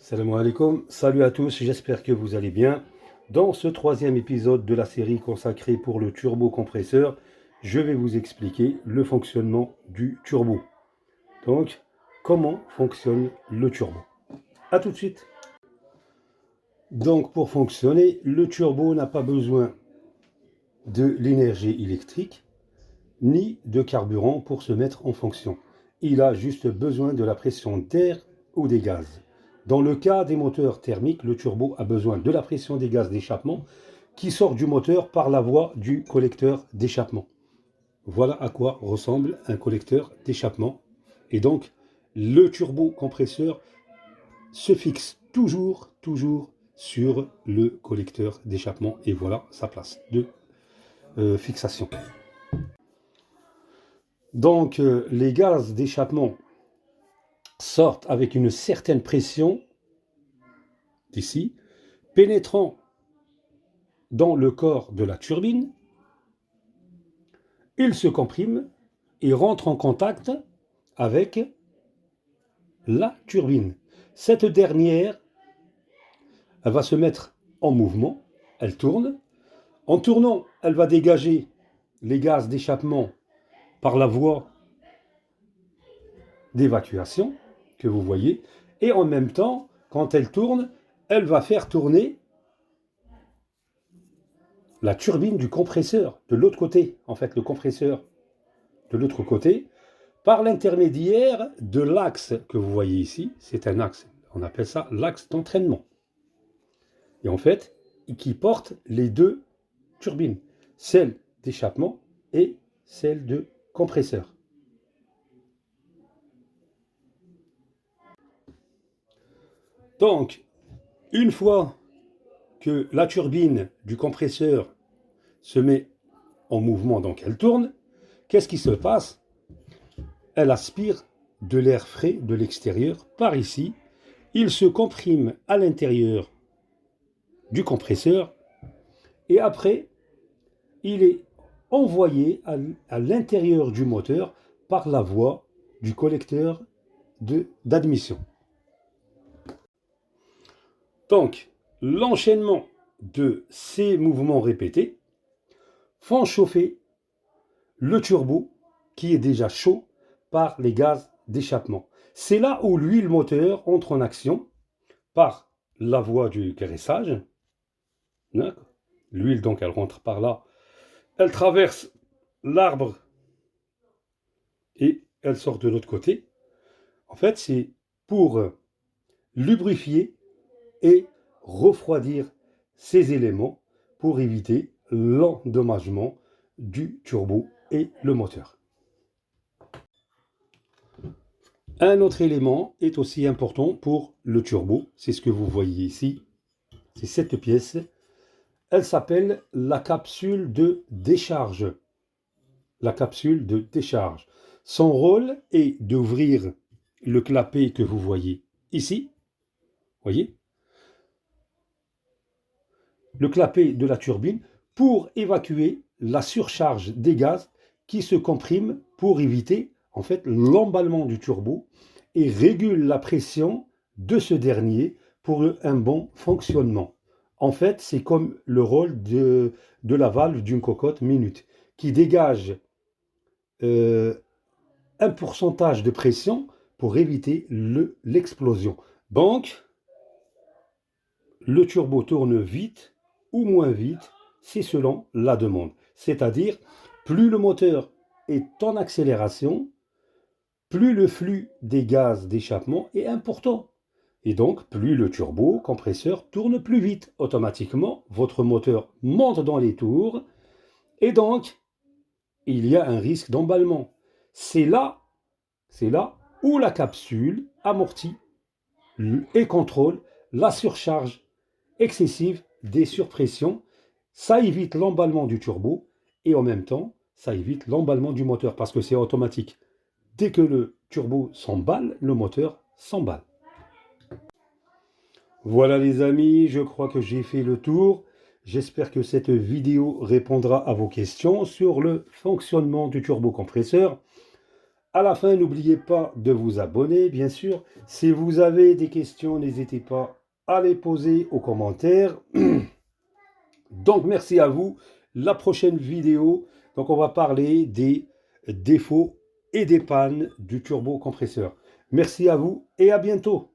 Salam alaikum, salut à tous, j'espère que vous allez bien. Dans ce troisième épisode de la série consacrée pour le turbocompresseur, je vais vous expliquer le fonctionnement du turbo. Donc, comment fonctionne le turbo. A tout de suite. Donc, pour fonctionner, le turbo n'a pas besoin de l'énergie électrique ni de carburant pour se mettre en fonction. Il a juste besoin de la pression d'air ou des gaz. Dans le cas des moteurs thermiques, le turbo a besoin de la pression des gaz d'échappement qui sort du moteur par la voie du collecteur d'échappement. Voilà à quoi ressemble un collecteur d'échappement. Et donc, le turbocompresseur se fixe toujours sur le collecteur d'échappement. Et voilà sa place de fixation. Donc, les gaz d'échappement sortent avec une certaine pression d'ici, pénétrant dans le corps de la turbine, ils se compriment et rentrent en contact avec la turbine. Cette dernière, elle va se mettre en mouvement, elle tourne. En tournant, elle va dégager les gaz d'échappement par la voie d'évacuation que vous voyez. Et en même temps, quand elle tourne, elle va faire tourner la turbine du compresseur de l'autre côté. En fait, le compresseur de l'autre côté, par l'intermédiaire de l'axe que vous voyez ici. C'est un axe, on appelle ça l'axe d'entraînement. Et en fait, qui porte les deux turbines, celle d'échappement et celle de compresseur. Donc, une fois que la turbine du compresseur se met en mouvement, donc elle tourne, qu'est-ce qui se passe? Elle aspire de l'air frais de l'extérieur par ici. Il se comprime à l'intérieur du compresseur et après, il est envoyé à l'intérieur du moteur par la voie du collecteur d'admission. Donc, l'enchaînement de ces mouvements répétés font chauffer le turbo qui est déjà chaud par les gaz d'échappement. C'est là où l'huile moteur entre en action par la voie du caressage. L'huile, donc, elle rentre par là. Elle traverse l'arbre et elle sort de l'autre côté. En fait, c'est pour lubrifier et refroidir ces éléments pour éviter l'endommagement du turbo et le moteur. Un autre élément est aussi important pour le turbo, c'est ce que vous voyez ici, c'est cette pièce. Elle s'appelle la capsule de décharge. La capsule de décharge. Son rôle est d'ouvrir le clapet que vous voyez ici. Voyez? Le clapet de la turbine pour évacuer la surcharge des gaz qui se compriment pour éviter en fait l'emballement du turbo et régule la pression de ce dernier pour un bon fonctionnement. En fait, c'est comme le rôle de la valve d'une cocotte minute qui dégage un pourcentage de pression pour éviter l'explosion. Donc, le turbo tourne vite ou moins vite, c'est selon la demande. C'est-à-dire, plus le moteur est en accélération, plus le flux des gaz d'échappement est important. Et donc, plus le turbo compresseur tourne plus vite. Automatiquement, votre moteur monte dans les tours et donc, il y a un risque d'emballement. C'est là où la capsule amortit et contrôle la surcharge excessive des surpressions. Ça évite l'emballement du turbo et en même temps, ça évite l'emballement du moteur parce que c'est automatique. Dès que le turbo s'emballe, le moteur s'emballe. Voilà les amis, je crois que j'ai fait le tour. J'espère que cette vidéo répondra à vos questions sur le fonctionnement du turbocompresseur. À la fin, n'oubliez pas de vous abonner, bien sûr. Si vous avez des questions, n'hésitez pas à les poser aux commentaires. Donc, merci à vous. La prochaine vidéo, donc on va parler des défauts et des pannes du turbocompresseur. Merci à vous et à bientôt.